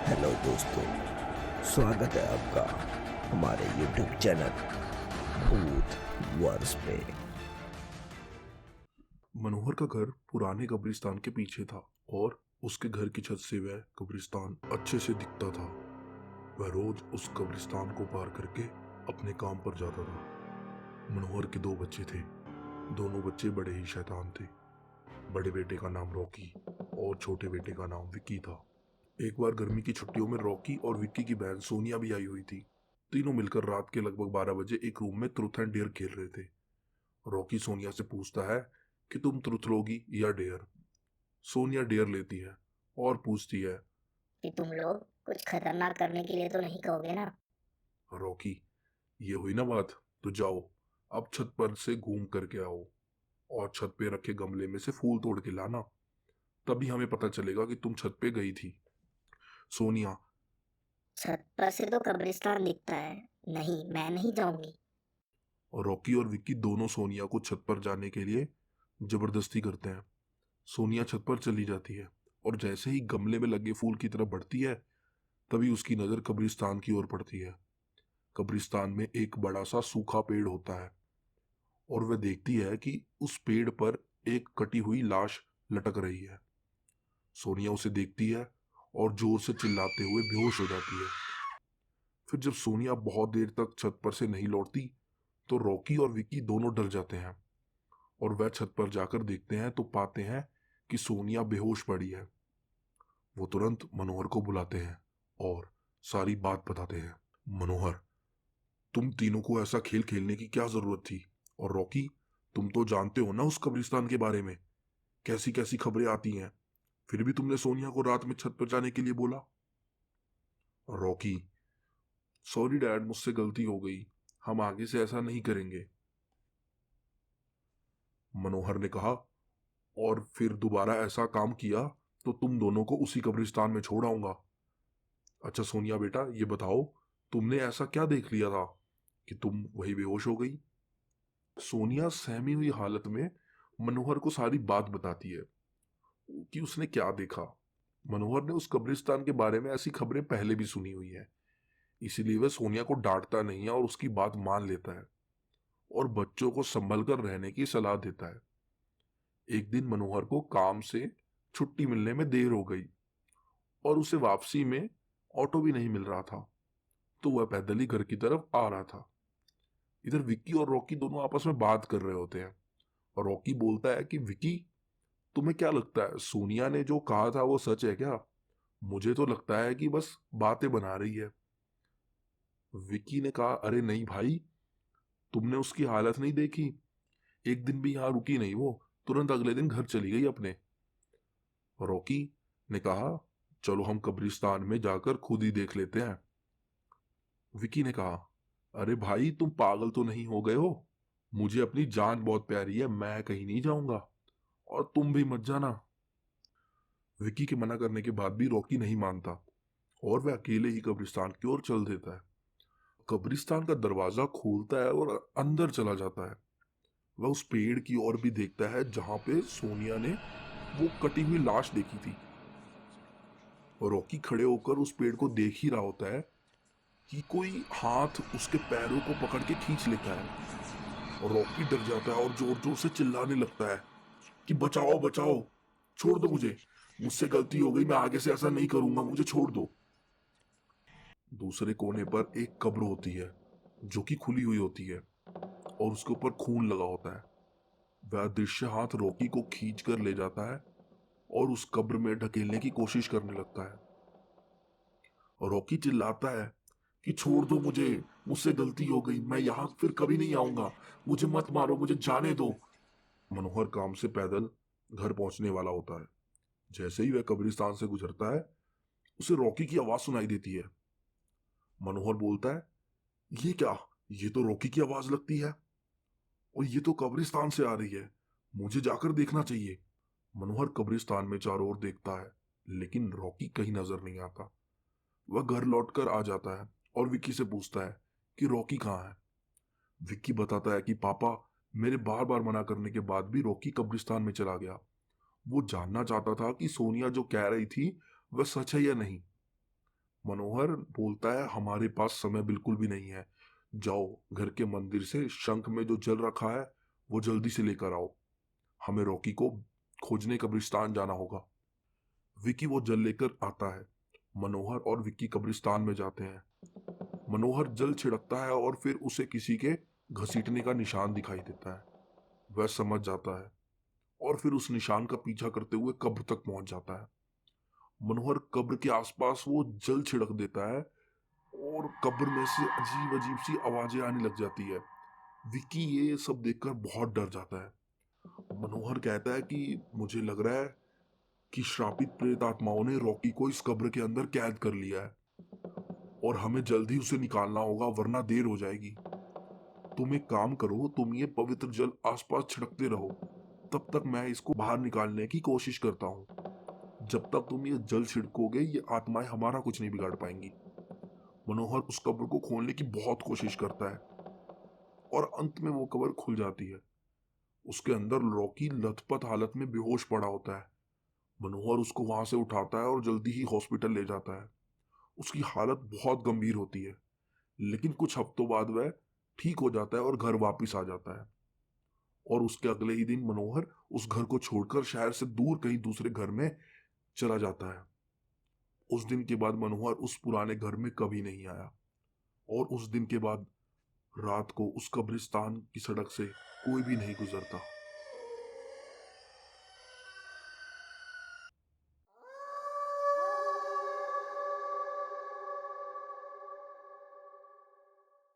Hello दोस्तों, स्वागत है आपका हमारे YouTube चैनल भूत वर्स पे। मनोहर का घर पुराने कब्रिस्तान के पीछे था और उसके घर की छत से वह कब्रिस्तान अच्छे से दिखता था। वह रोज उस कब्रिस्तान को पार करके अपने काम पर जाता था। मनोहर के दो बच्चे थे। दोनों बच्चे बड़े ही शैतान थे। बड़े बेटे का नाम रॉकी और छोटे बेटे का नाम विक्की था। एक बार गर्मी की छुट्टियों में रॉकी और विक्की की बहन सोनिया भी आई हुई थी। तीनों मिलकर रात के लगभग 12 बजे एक रूम में ट्रूथ एंड डेयर खेल रहे थे। रॉकी सोनिया से पूछता है कि तुम ट्रुथ लोगी या डेयर। सोनिया डेयर लेती है और पूछती है, कि तुम लोग कुछ खतरनाक करने के लिए तो नहीं कहोगे ना। रॉकी, ये हुई ना बात, तो जाओ अब छत पर से घूम करके आओ और छत पे रखे गमले में से फूल तोड़ के लाना, तभी हमें पता चलेगा कि तुम छत पे गई थी। सोनिया, छत पर से तो कब्रिस्तान दिखता है। नहीं, मैं नहीं जाऊंगी। और रॉकी और विक्की दोनों सोनिया को छत पर जाने के लिए जबरदस्ती करते हैं। सोनिया छत पर चली जाती है और जैसे ही गमले में लगे फूल की तरफ बढ़ती है, तभी उसकी नजर कब्रिस्तान की ओर पड़ती है। कब्रिस्तान में एक बड़ा सा सूखा पेड़ होता है और वह देखती है कि उस पेड़ पर एक कटी हुई लाश लटक रही है। सोनिया उसे देखती है और जोर से चिल्लाते हुए बेहोश हो जाती है। फिर जब सोनिया बहुत देर तक छत पर से नहीं लौटती, तो रॉकी और विक्की दोनों डर जाते हैं और वह छत पर जाकर देखते हैं तो पाते हैं कि सोनिया बेहोश पड़ी है। वो तुरंत मनोहर को बुलाते हैं और सारी बात बताते हैं। मनोहर, तुम तीनों को ऐसा खेल खेलने की क्या जरूरत थी? और रॉकी, तुम तो जानते हो ना उस कब्रिस्तान के बारे में, कैसी कैसी खबरें आती हैं, फिर भी तुमने सोनिया को रात में छत पर जाने के लिए बोला। रॉकी, सॉरी डैड, मुझसे गलती हो गई, हम आगे से ऐसा नहीं करेंगे। मनोहर ने कहा, और फिर दोबारा ऐसा काम किया तो तुम दोनों को उसी कब्रिस्तान में छोड़ आऊंगा। अच्छा सोनिया बेटा, ये बताओ, तुमने ऐसा क्या देख लिया था कि तुम वही बेहोश हो गई? सोनिया सहमी हुई हालत में मनोहर को सारी बात बताती है कि उसने क्या देखा। मनोहर ने उस कब्रिस्तान के बारे में ऐसी खबरें पहले भी सुनी हुई है, इसीलिए वह सोनिया को डांटता नहीं है और उसकी बात मान लेता है और बच्चों को संभल कर रहने की सलाह देता है। एक दिन मनोहर को काम से छुट्टी मिलने में देर हो गई और उसे वापसी में ऑटो भी नहीं मिल रहा था, तो वह पैदल ही घर की तरफ आ रहा था। इधर विक्की और रॉकी दोनों आपस में बात कर रहे होते हैं और रॉकी बोलता है कि विक्की, तुम्हें क्या लगता है सोनिया ने जो कहा था वो सच है क्या? मुझे तो लगता है कि बस बातें बना रही है। विक्की ने कहा, अरे नहीं भाई, तुमने उसकी हालत नहीं देखी, एक दिन भी यहां रुकी नहीं, वो तुरंत अगले दिन घर चली गई अपने। रॉकी ने कहा, चलो हम कब्रिस्तान में जाकर खुद ही देख लेते हैं। विकी ने कहा, अरे भाई तुम पागल तो नहीं हो गए हो, मुझे अपनी जान बहुत प्यारी है, मैं कहीं नहीं जाऊंगा और तुम भी मत जाना। विकी के मना करने के बाद भी रॉकी नहीं मानता और वह अकेले ही कब्रिस्तान की ओर चल देता है। कब्रिस्तान का दरवाजा खोलता है और अंदर चला जाता है। वह उस पेड़ की ओर भी देखता है जहां पे सोनिया ने वो कटी हुई लाश देखी थी। और रॉकी खड़े होकर उस पेड़ को देख ही रहा होता है कि कोई हाथ उसके पैरों को पकड़ के खींच लेता है और रॉकी डर जाता है और जोर जोर से चिल्लाने लगता है कि बचाओ बचाओ, छोड़ दो मुझे, मुझसे गलती हो गई, मैं आगे से ऐसा नहीं करूंगा, मुझे छोड़ दो। दूसरे कोने पर एक कब्र होती है जो कि खुली हुई होती है और उसके ऊपर खून लगा होता है। वह अदृश्य हाथ रॉकी को खींच कर ले जाता है और उस कब्र में ढकेलने की कोशिश करने लगता है। और रॉकी चिल्लाता है कि छोड़ दो मुझे, मुझसे गलती हो गई, मैं यहां फिर कभी नहीं आऊंगा, मुझे मत मारो, मुझे जाने दो। मनोहर काम से पैदल घर पहुंचने वाला होता है। जैसे ही वह कब्रिस्तान से गुजरता है, उसे रॉकी की आवाज सुनाई देती है। मनोहर बोलता है, ये क्या, ये तो रॉकी की आवाज लगती है और ये तो कब्रिस्तान से आ रही है, मुझे जाकर देखना चाहिए। मनोहर कब्रिस्तान में चारों ओर देखता है, लेकिन रॉकी कहीं नजर नहीं आता। वह घर लौटकर आ जाता है और विक्की से पूछता है कि रॉकी कहाँ है। विक्की बताता है कि पापा, मेरे बार बार मना करने के बाद भी रॉकी कब्रिस्तान में चला गया। वो जानना चाहता था कि सोनिया जो कह रही थी वह सच है या नहीं। मनोहर बोलता है, हमारे पास समय बिल्कुल भी नहीं है। जाओ, घर के मंदिर से शंख में जो जल रखा है वो जल्दी से लेकर आओ। हमें रॉकी को खोजने कब्रिस्तान जाना होगा। विकी वो जल लेकर आता है। मनोहर और विक्की कब्रिस्तान में जाते हैं। मनोहर जल छिड़कता है और फिर उसे किसी के घसीटने का निशान दिखाई देता है। वह समझ जाता है और फिर उस निशान का पीछा करते हुए कब्र तक पहुंच जाता है। मनोहर कब्र के आसपास वो जल छिड़क देता है और कब्र में से अजीब अजीब सी आवाजें आने लग जाती है। विक्की ये सब देखकर बहुत डर जाता है। मनोहर कहता है कि मुझे लग रहा है कि श्रापित प्रेत आत्माओं ने रॉकी को इस कब्र के अंदर कैद कर लिया है और हमें जल्दी उसे निकालना होगा वरना देर हो जाएगी। तुम एक काम करो, तुम ये पवित्र जल आसपास छिड़कते रहो, तब तक मैं इसको बाहर निकालने की कोशिश करता हूँ। जब तक तुम ये जल छिड़कोगे ये आत्माएं हमारा कुछ नहीं बिगाड़ पाएंगी। मनोहर उस कब्र को खोलने की बहुत कोशिश करता है और अंत में वो कब्र खुल जाती है। उसके अंदर रॉकी लथपथ हालत में बेहोश पड़ा होता है। मनोहर उसको वहां से उठाता है और जल्दी ही हॉस्पिटल ले जाता है। उसकी हालत बहुत गंभीर होती है, लेकिन कुछ हफ्तों बाद वह ठीक हो जाता है और घर वापस आ जाता है। और उसके अगले ही दिन मनोहर उस घर को छोड़कर शहर से दूर कहीं दूसरे घर में चला जाता है। उस दिन के बाद मनोहर उस पुराने घर में कभी नहीं आया और उस दिन के बाद रात को उस कब्रिस्तान की सड़क से कोई भी नहीं गुजरता।